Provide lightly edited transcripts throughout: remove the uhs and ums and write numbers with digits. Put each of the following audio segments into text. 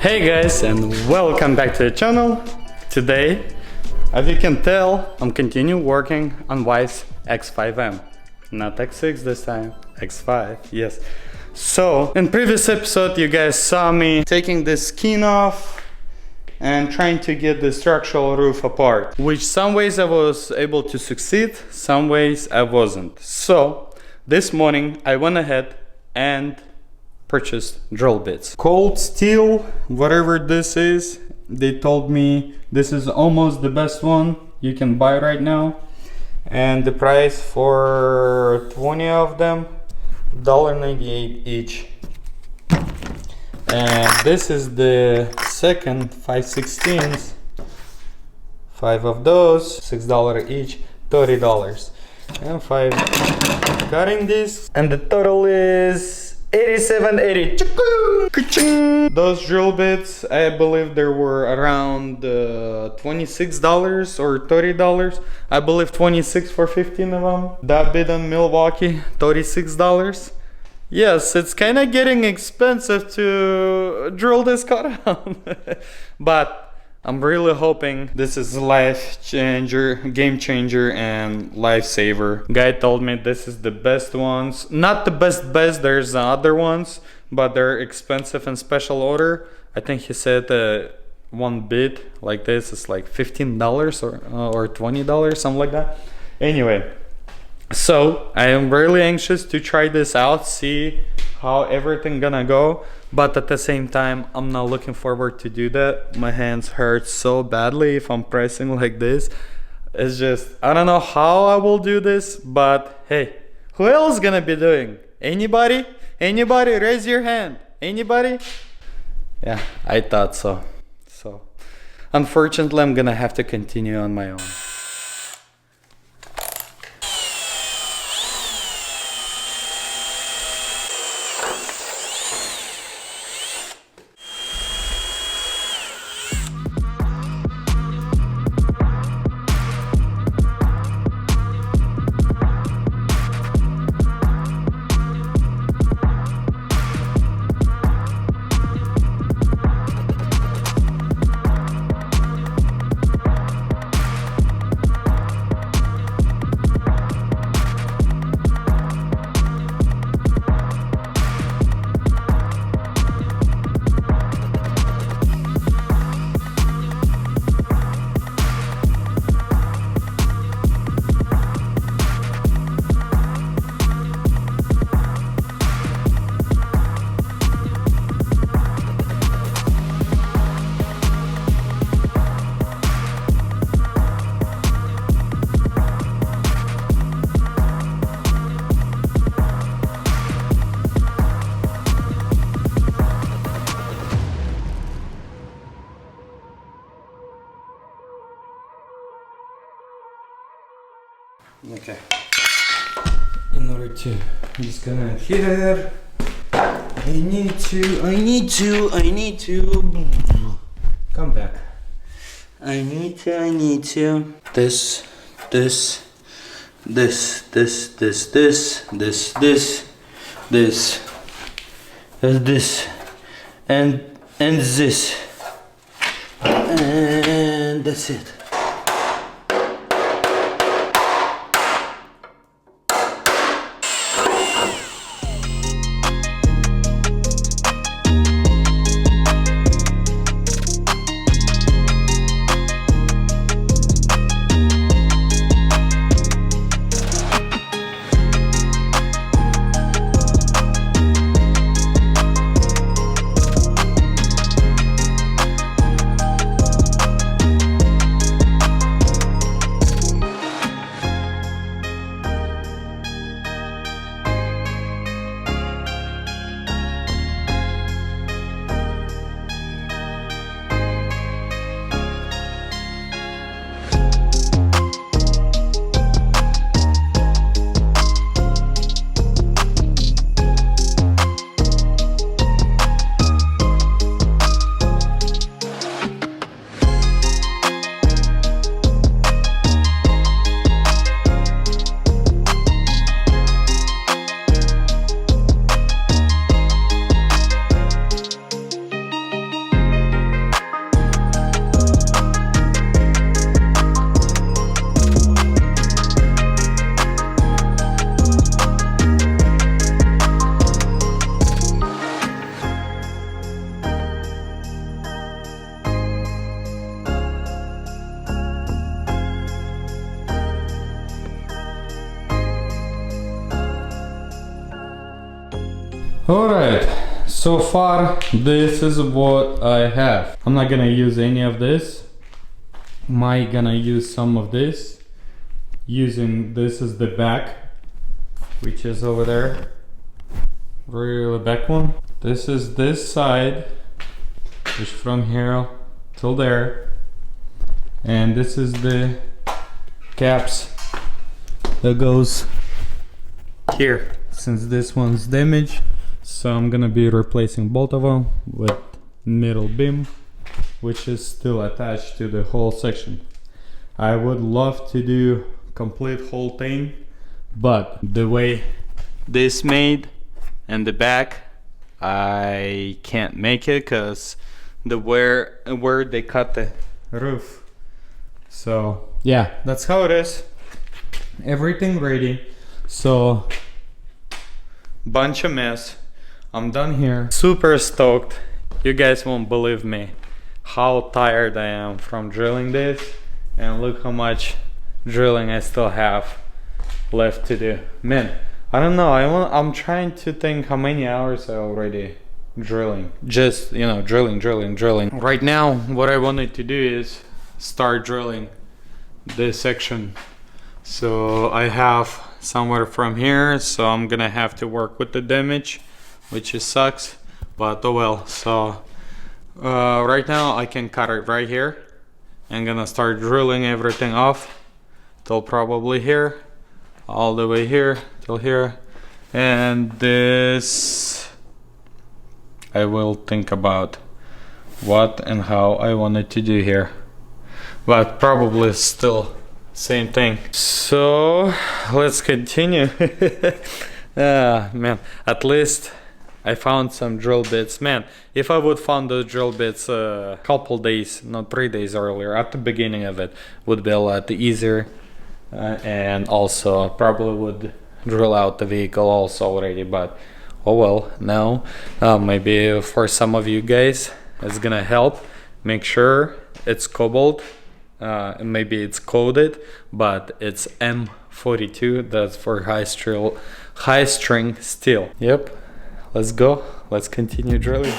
Hey guys, and welcome back to the channel. Today, as you can tell, I'm continuing working on wife's X5M. Not X6 this time, X5, yes. So, in previous episode you guys saw me taking this skin off and trying to get the structural roof apart, which some ways I was able to succeed, some ways I wasn't. So, this morning I went ahead and purchased drill bits. Cold steel, whatever this is, they told me this is almost the best one you can buy right now. And the price for 20 of them, $1.98 each. And this is the second 5/16, 5 of those, $6 each, $30. And 5 cutting this, and the total is $87.80. Those drill bits, I believe there were around $26 or $30. I believe 26 for 15 of them. That bit in Milwaukee, $36. Yes, it's kind of getting expensive to drill this cutout. But I'm really hoping this is a life changer, game changer, and lifesaver. Guy told me this is the best ones. Not the best, there's other ones, but they're expensive and special order. I think he said one bit like this is like $15 or $20, something like that. Anyway, so I am really anxious to try this out, see how everything gonna go. But at the same time, I'm not looking forward to do that. My hands hurt so badly if I'm pressing like this. It's just, I don't know how I will do this, but hey, who else gonna be doing? Anybody? Anybody? Raise your hand. Anybody? Yeah, I thought so. So, unfortunately, I'm gonna have to continue on my own. Okay, in order to, I'm just gonna here, I need to, come back. I need to, this, and this, and that's it. Alright, so far this is what I have. I'm not gonna use any of this. I'm gonna use some of this. Using this is the back, which is over there. Really back one. This is this side, which from here till there. And this is the caps that goes here, since this one's damaged. So I'm gonna be replacing both of them with middle beam, which is still attached to the whole section. I would love to do complete whole thing, but the way this made and the back, I can't make it because the where they cut the roof. So yeah, that's how it is. Everything ready. So bunch of mess. I'm done here. Super stoked. You guys won't believe me how tired I am from drilling this, and look how much drilling I still have left to do. Man, I don't know. I'm trying to think how many hours I already drilling. Just, you know, drilling. Right now, what I wanted to do is start drilling this section. So I have somewhere from here, so I'm gonna have to work with the damage, which is sucks, but oh well. So right now I can cut it right here. I'm gonna start drilling everything off till probably here, all the way here till here, and this I will think about what and how I wanted to do here, but probably still same thing. So let's continue. Man, at least I found some drill bits. Man, if I would found those drill bits a couple days, not 3 days earlier, at the beginning of it, would be a lot easier, and also probably would drill out the vehicle also already. But oh well. Now maybe for some of you guys it's gonna help. Make sure it's cobalt, maybe it's coated, but it's M42. That's for high string steel. Yep. Let's go. Let's continue drilling.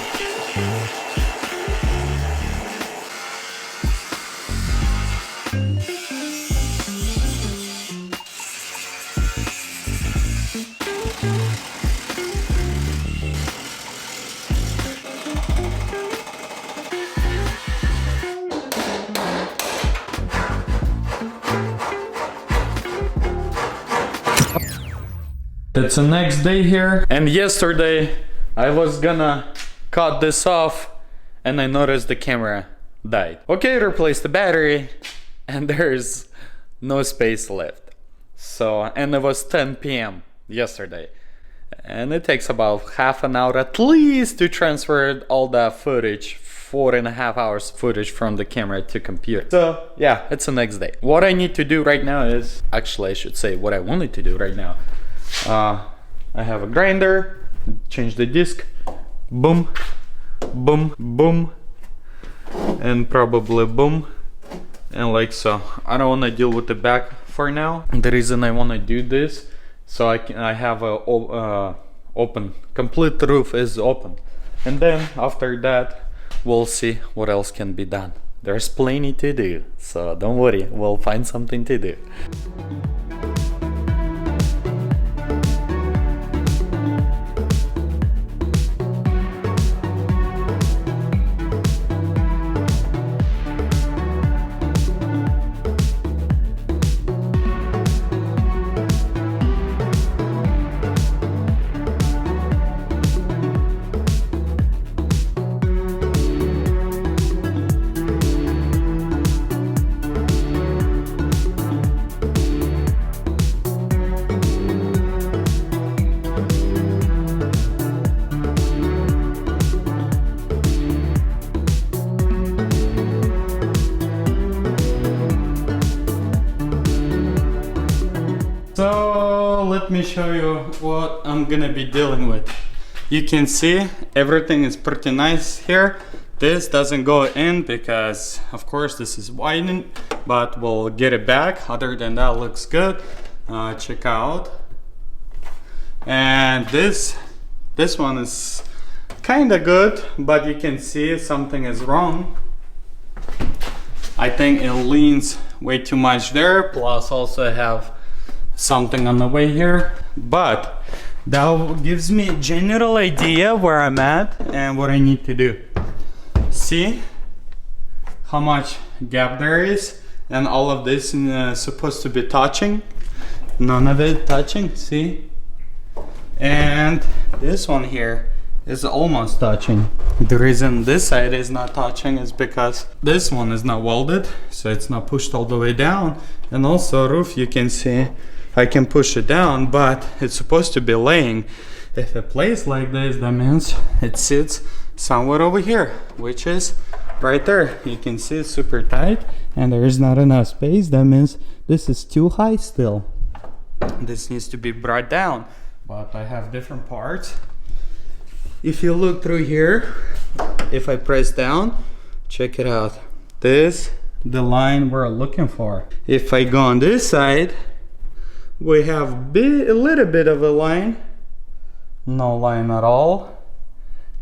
It's the next day here, and yesterday I was gonna cut this off and I noticed the camera died. Okay, replace the battery and there's no space left. So, and it was 10 p.m. yesterday, and it takes about half an hour at least to transfer all that footage, 4.5 hours footage from the camera to computer. So yeah, it's the next day. What I need to do right now is, actually I should say what I wanted to do right now. I have a grinder, change the disc, boom, boom, boom, and probably boom, and like so. I don't want to deal with the back for now. The reason I want to do this, so I have a open, complete roof is open, and then after that we'll see what else can be done. There's plenty to do, so don't worry, we'll find something to do. So let me show you what I'm gonna be dealing with. You can see everything is pretty nice here. This doesn't go in because of course this is widened, but we'll get it back. Other than that, looks good. Check out. And this This one is kind of good, but you can see something is wrong. I think it leans way too much there, plus also I have something on the way here, but that gives me a general idea where I'm at and what I need to do. See how much gap there is, and all of this is supposed to be touching. None of it touching, see? And this one here is almost touching. The reason this side is not touching is because this one is not welded, so it's not pushed all the way down. And also roof, you can see I can push it down, but it's supposed to be laying. If it lays like this, that means it sits somewhere over here, which is right there. You can see it's super tight and there is not enough space. That means this is too high still. This needs to be brought down, but I have different parts. If you look through here, if I press down, check it out. This, the line we're looking for. If I go on this side, we have a little bit of a line, no line at all,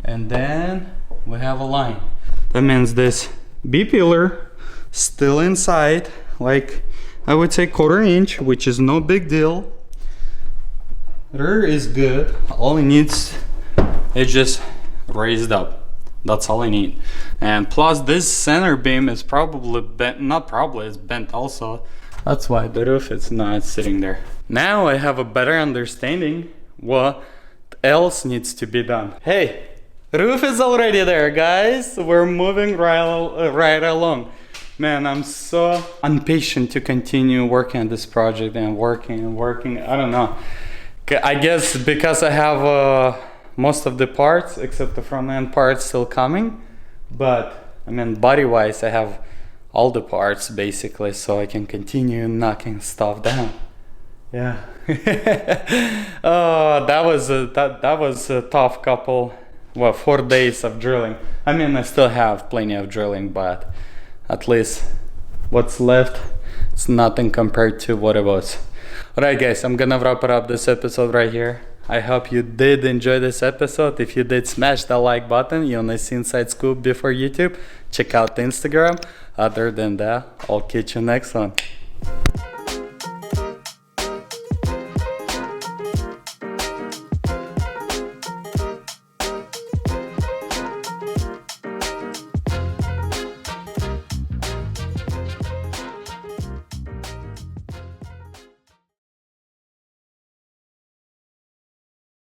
and then we have a line. That means this B-pillar still inside, like I would say 1/4 inch, which is no big deal. Rear is good. All it needs is just raised up. That's all I need. And plus this center beam is probably bent, not probably, it's bent also. That's why the roof is not sitting there. Now I have a better understanding what else needs to be done. Hey, roof is already there, guys. We're moving right along. Man, I'm so impatient to continue working on this project and working. I don't know. I guess because I have most of the parts, except the front end parts, still coming. But I mean, body-wise, I have all the parts basically, so I can continue knocking stuff down. Yeah. Oh, that was a tough couple, 4 days of drilling. I mean, I still have plenty of drilling, but at least what's left, it's nothing compared to what it was. Alright guys, I'm gonna wrap it up this episode right here. I hope you did enjoy this episode. If you did, smash the like button. You wanna see inside scoop before YouTube, check out the Instagram. Other than that, I'll catch you next one.